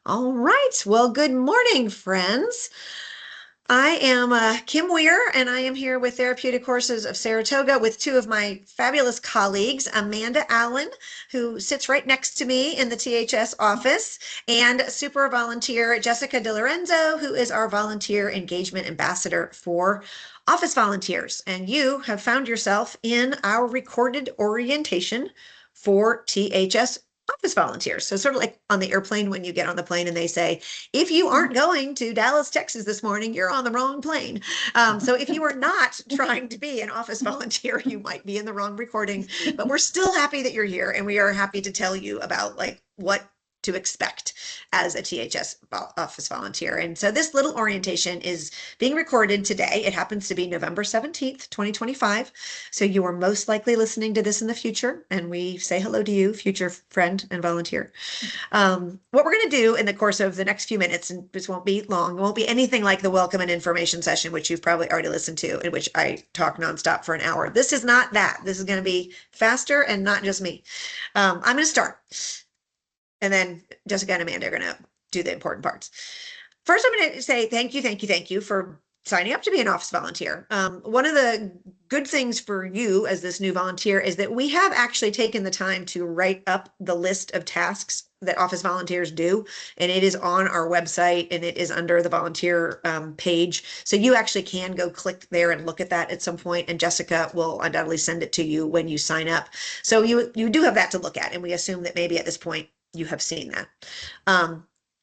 All right. Well, good morning, friends. I am Kim Weir, and I am here with Therapeutic Courses of Saratoga with two of my fabulous colleagues, Amanda Allen, who sits right next to me in the THS office, and super volunteer Jessica DiLorenzo, who is our volunteer engagement ambassador for office volunteers. And you have found yourself in our recorded orientation for THS office volunteers. So sort of like on the airplane when you get on the plane and they say, if you aren't going to Dallas, Texas this morning, you're on the wrong plane. So if you are not trying to be an office volunteer, you might be in the wrong recording, but we're still happy that you're here and we are happy to tell you about like what to expect as a THS office volunteer. And so this little orientation is being recorded today. It happens to be November 17th, 2025. So you are most likely listening to this in the future. And we say hello to you, future friend and volunteer. What we're going to do in the course of the next few minutes, and this won't be long, it won't be anything like the welcome and information session, which you've probably already listened to, in which I talk nonstop for an hour. This is not that. This is going to be faster and not just me. I'm going to start. And then Jessica and Amanda are going to do the important parts. First, I'm going to say thank you for signing up to be an office volunteer. One of the good things for you as this new volunteer is that we have actually taken the time to write up the list of tasks that office volunteers do, and it is on our website and it is under the volunteer page. So you actually can go click there and look at that at some point, and Jessica will undoubtedly send it to you when you sign up. So you do have that to look at, and we assume that maybe at this point you have seen that.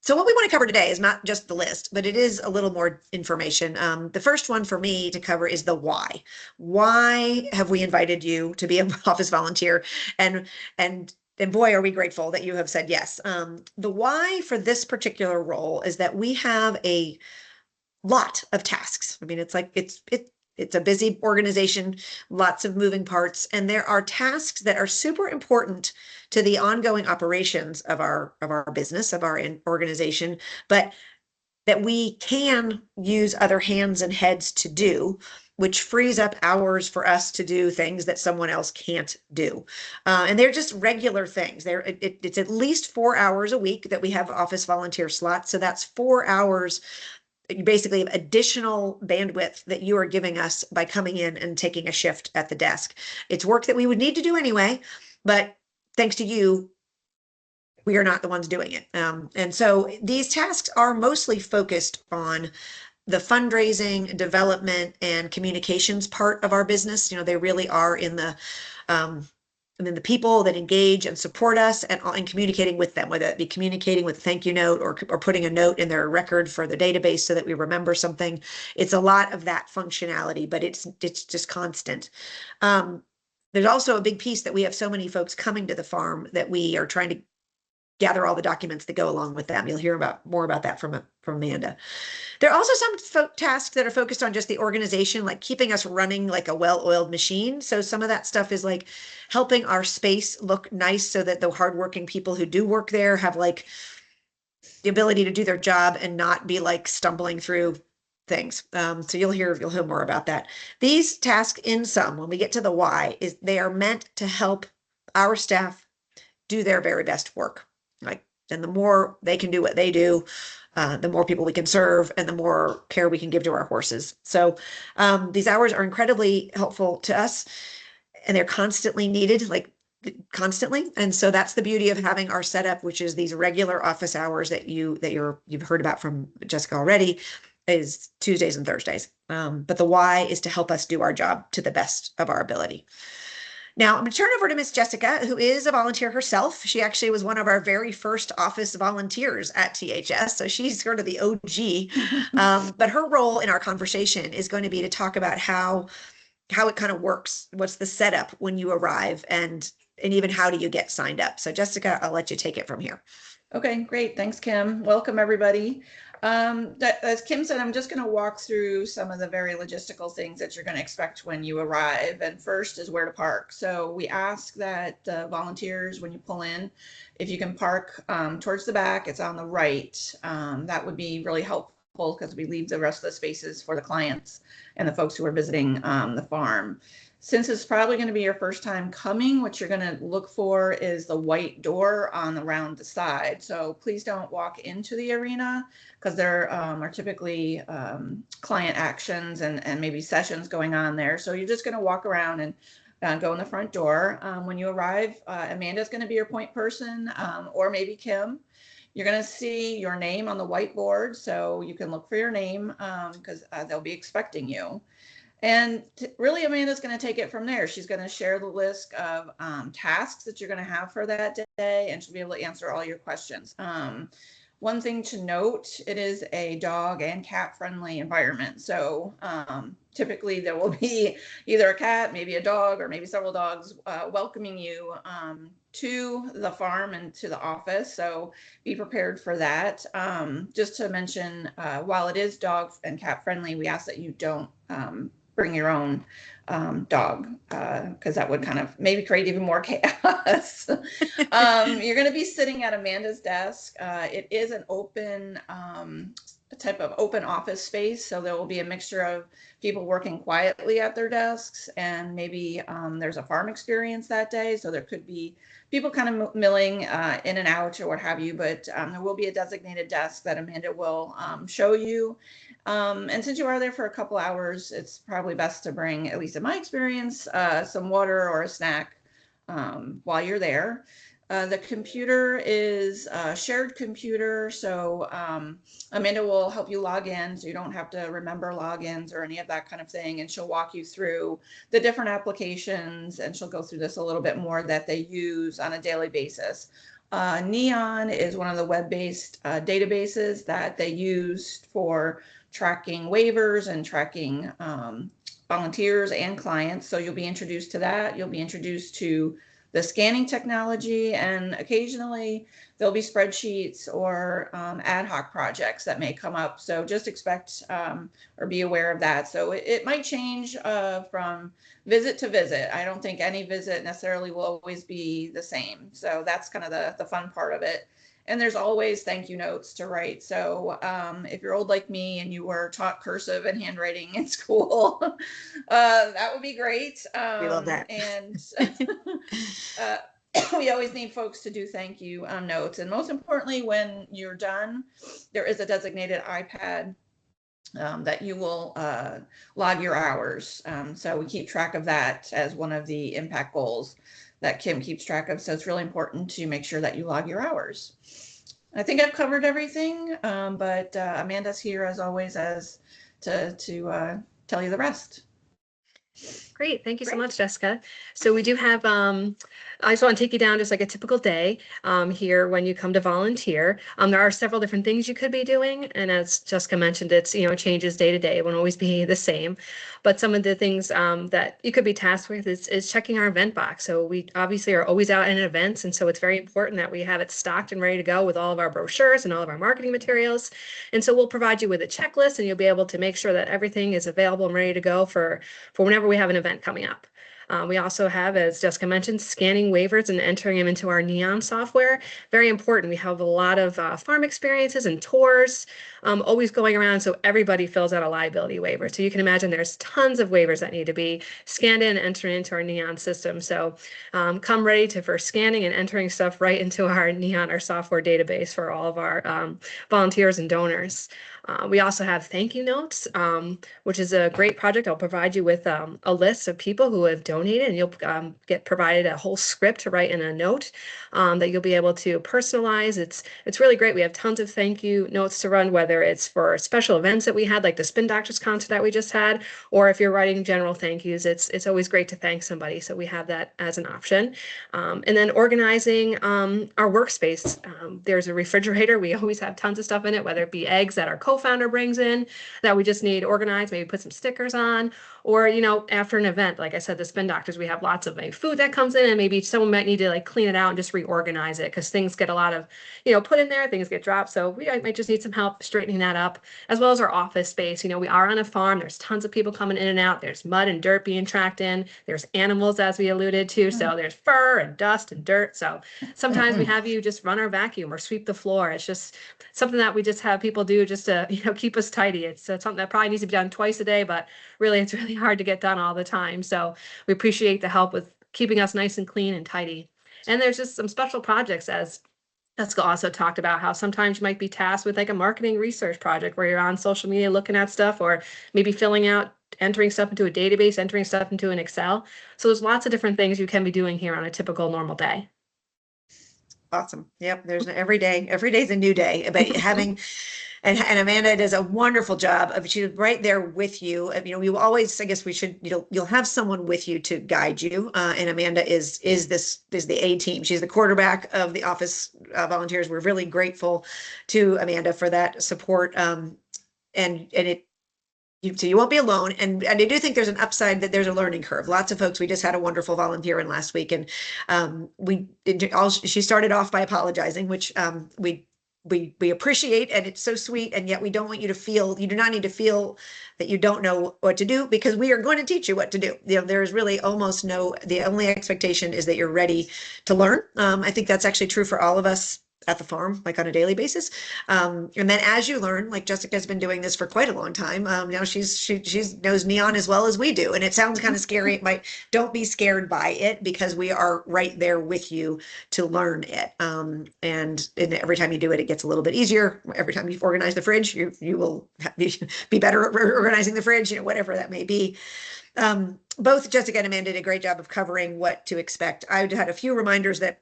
So what we want to cover today is not just the list, but it is a little more information. The first one for me to cover is the why. Why have we invited you to be an office volunteer? And boy, are we grateful that you have said yes. The why for this particular role is that we have a lot of tasks. I mean, it's like it's a busy organization, lots of moving parts, and there are tasks that are super important to the ongoing operations of our business, of our organization, but that we can use other hands and heads to do, which frees up hours for us to do things that someone else can't do. And they're just regular things. It's at least 4 hours a week that we have office volunteer slots. So that's 4 hours basically additional bandwidth that you are giving us by coming in and taking a shift at the desk. It's work that we would need to do anyway, but thanks to you, we are not the ones doing it. And so these tasks are mostly focused on the fundraising, development, and communications part of our business. You know, they really are in the and then the people that engage and support us and communicating with them, whether it be communicating with a thank you note or putting a note in their record for the database so that we remember something. It's a lot of that functionality, but it's just constant. There's also a big piece that we have so many folks coming to the farm that we are trying to gather all the documents that go along with them. You'll hear more about that from Amanda. There are also some tasks that are focused on just the organization, like keeping us running like a well-oiled machine. So some of that stuff is like helping our space look nice so that the hardworking people who do work there have like the ability to do their job and not be like stumbling through things. So you'll hear more about that. These tasks, in sum, when we get to the why, is they are meant to help our staff do their very best work. Like, and the more they can do what they do, the more people we can serve and the more care we can give to our horses. So these hours are incredibly helpful to us and they're constantly needed, like constantly. And so that's the beauty of having our setup, which is these regular office hours that you've heard about from Jessica already, is Tuesdays and Thursdays. But the why is to help us do our job to the best of our ability. Now, I'm going to turn over to Miss Jessica, who is a volunteer herself. She actually was one of our very first office volunteers at THS, so she's sort of the OG. But her role in our conversation is going to be to talk about how it kind of works, what's the setup when you arrive, and even how do you get signed up. So Jessica, I'll let you take it from here. Okay, great. Thanks, Kim. Welcome, everybody. As Kim said, I'm just going to walk through some of the very logistical things that you're going to expect when you arrive. And first is where to park. So we ask that volunteers, when you pull in, if you can park towards the back, it's on the right. That would be really helpful because we leave the rest of the spaces for the clients and the folks who are visiting the farm. Since it's probably going to be your first time coming, what you're going to look for is the white door on around the side. So please don't walk into the arena because there are typically client actions and maybe sessions going on there. So you're just going to walk around and go in the front door. When you arrive, Amanda's going to be your point person, or maybe Kim. You're going to see your name on the whiteboard, so you can look for your name because they'll be expecting you. And really, Amanda's going to take it from there. She's going to share the list of tasks that you're going to have for that day, and she'll be able to answer all your questions. One thing to note, it is a dog and cat friendly environment. So typically there will be either a cat, maybe a dog, or maybe several dogs welcoming you to the farm and to the office. So be prepared for that. Just to mention, while it is dog and cat friendly, we ask that you don't bring your own dog because that would kind of maybe create even more chaos. You're going to be sitting at Amanda's desk. It is an open type of open office space, so there will be a mixture of people working quietly at their desks, and maybe there's a farm experience that day, so there could be people kind of milling in and out or what have you, but there will be a designated desk that Amanda will show you. And since you are there for a couple hours, it's probably best to bring, at least in my experience, some water or a snack while you're there. The computer is a shared computer, so Amanda will help you log in, so you don't have to remember logins or any of that kind of thing, and she'll walk you through the different applications, and she'll go through this a little bit more that they use on a daily basis. Neon is one of the web-based databases that they use for tracking waivers and tracking volunteers and clients. So you'll be introduced to that. You'll be introduced to the scanning technology, and occasionally there'll be spreadsheets or ad hoc projects that may come up. So just expect or be aware of that. So it might change from visit to visit. I don't think any visit necessarily will always be the same. So that's kind of the fun part of it. And there's always thank you notes to write. So if you're old like me and you were taught cursive and handwriting in school, that would be great. We love that. And we always need folks to do thank you notes. And most importantly, when you're done, there is a designated iPad that you will log your hours. So we keep track of that as one of the impact goals that Kim keeps track of. So it's really important to make sure that you log your hours. I think I've covered everything, but Amanda's here as always as to tell you the rest. Great. Thank you so much, Jessica. So we do have, I just want to take you down just like a typical day here when you come to volunteer. There are several different things you could be doing. And as Jessica mentioned, it's, changes day to day. It won't always be the same. But some of the things that you could be tasked with is checking our event box. So we obviously are always out in events. And so it's very important that we have it stocked and ready to go with all of our brochures and all of our marketing materials. And so we'll provide you with a checklist, and you'll be able to make sure that everything is available and ready to go for whenever we have an event coming up. We also have, as Jessica mentioned, scanning waivers and entering them into our Neon software. Very important. We have a lot of farm experiences and tours always going around, so everybody fills out a liability waiver. So you can imagine there's tons of waivers that need to be scanned in and entered into our Neon system. So come ready for scanning and entering stuff right into our Neon, our software database for all of our volunteers and donors. We also have thank you notes, which is a great project. I'll provide you with a list of people who have donated, and you'll get provided a whole script to write in a note that you'll be able to personalize. It's really great. We have tons of thank you notes to run, whether it's for special events that we had, like the Spin Doctors concert that we just had, or if you're writing general thank yous, it's always great to thank somebody. So we have that as an option. And then organizing our workspace. There's a refrigerator. We always have tons of stuff in it, whether it be eggs that our co-founder brings in that we just need organized, maybe put some stickers on, or, after an event, like I said, the Spin Doctors, we have lots of food that comes in, and maybe someone might need to clean it out and just reorganize it because things get a lot of, put in there, things get dropped. So we might just need some help straightening that up, as well as our office space. We are on a farm. There's tons of people coming in and out. There's mud and dirt being tracked in. There's animals, as we alluded to. So there's fur and dust and dirt. So sometimes we have you just run our vacuum or sweep the floor. It's just something that we just have people do just to, keep us tidy. It's something that probably needs to be done twice a day, but really, it's really really hard to get done all the time. So we appreciate the help with keeping us nice and clean and tidy. And there's just some special projects, as Jessica also talked about, how sometimes you might be tasked with like a marketing research project where you're on social media looking at stuff, or maybe filling out, entering stuff into a database, entering stuff into an Excel. So there's lots of different things you can be doing here on a typical normal day. Awesome. Yep. There's every day's a new day, but having, and Amanda does a wonderful job of, she's right there with you. We will always, I guess we should, you'll have someone with you to guide you. And Amanda is the A team. She's the quarterback of the office volunteers. We're really grateful to Amanda for that support. So you won't be alone. And I do think there's an upside, that there's a learning curve. Lots of folks, we just had a wonderful volunteer in last week, and she started off by apologizing, which we appreciate, and it's so sweet. And yet we don't want you to feel, you do not need to feel that you don't know what to do, because we are going to teach you what to do. There's really almost the only expectation is that you're ready to learn. I think that's actually true for all of us at the farm, like on a daily basis. And then as you learn, like Jessica's been doing this for quite a long time. Now she knows neon as well as we do. And it sounds kind of scary. Don't be scared by it, because we are right there with you to learn it. And every time you do it, it gets a little bit easier. Every time you organize the fridge, you will be better at organizing the fridge, whatever that may be. Both Jessica and Amanda did a great job of covering what to expect. I had a few reminders that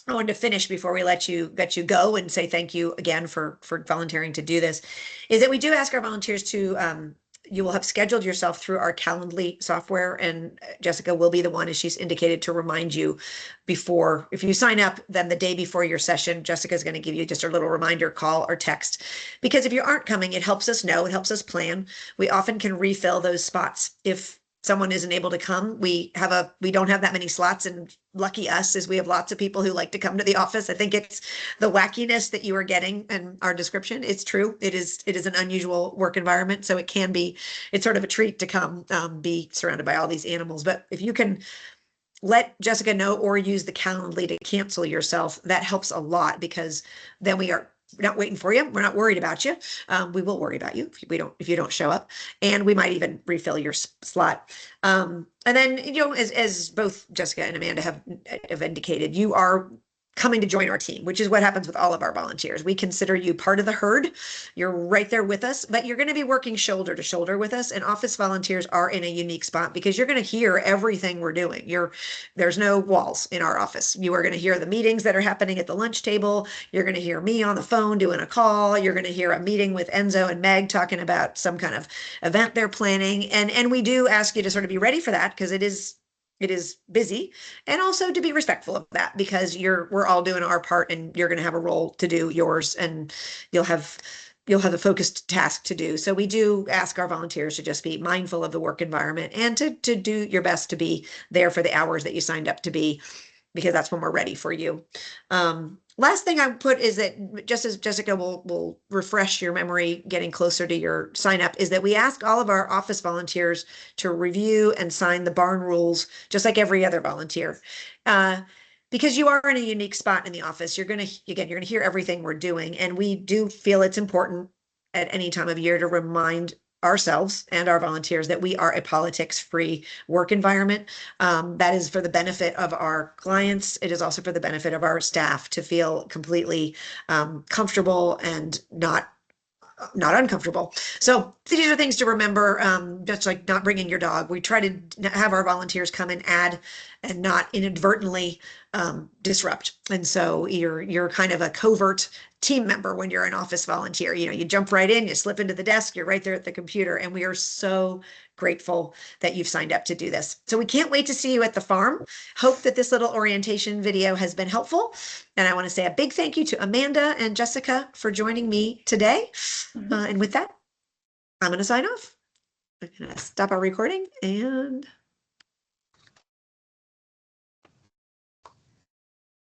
I wanted to finish before we let you go and say thank you again for volunteering to do this, is that we do ask our volunteers to, you will have scheduled yourself through our Calendly software, and Jessica will be the one, as she's indicated, to remind you before, if you sign up, then the day before your session, Jessica is going to give you just a little reminder call or text, because if you aren't coming, it helps us know, it helps us plan. We often can refill those spots if someone isn't able to come. We don't have that many slots, and lucky us is we have lots of people who like to come to the office. I think it's the wackiness that you are getting in our description. It's true. It is an unusual work environment. So it's sort of a treat to come, be surrounded by all these animals. But if you can let Jessica know, or use the Calendly to cancel yourself, that helps a lot, because then we are not waiting for you. We're not worried about you. We will worry about you if you don't show up, and we might even refill your slot. And then, as both Jessica and Amanda have indicated, you are coming to join our team, which is what happens with all of our volunteers. We consider you part of the herd. You're right there with us, but you're going to be working shoulder to shoulder with us. And office volunteers are in a unique spot, because you're going to hear everything we're doing. There's no walls in our office. You are going to hear the meetings that are happening at the lunch table. You're going to hear me on the phone doing a call. You're going to hear a meeting with Enzo and Meg talking about some kind of event they're planning. And we do ask you to sort of be ready for that, because it is busy, and also to be respectful of that, because we're all doing our part, and you're going to have a role to do yours, and you'll have a focused task to do. So we do ask our volunteers to just be mindful of the work environment, and to do your best to be there for the hours that you signed up to be, because that's when we're ready for you. Last thing I put is that, just as Jessica will refresh your memory getting closer to your sign up, is that we ask all of our office volunteers to review and sign the barn rules, just like every other volunteer. Because you are in a unique spot in the office. You're going to hear everything we're doing. And we do feel it's important at any time of year to remind ourselves and our volunteers that we are a politics-free work environment. That is for the benefit of our clients. It is also for the benefit of our staff to feel completely comfortable and not uncomfortable. So these are things to remember, just like not bringing your dog. We try to have our volunteers come and add, and not inadvertently disrupt. And so you're kind of a covert team member when you're an office volunteer. You jump right in, you slip into the desk, you're right there at the computer. And we are so grateful that you've signed up to do this. So we can't wait to see you at the farm. Hope that this little orientation video has been helpful. And I want to say a big thank you to Amanda and Jessica for joining me today. And with that, I'm going to sign off. I'm going to stop our recording, and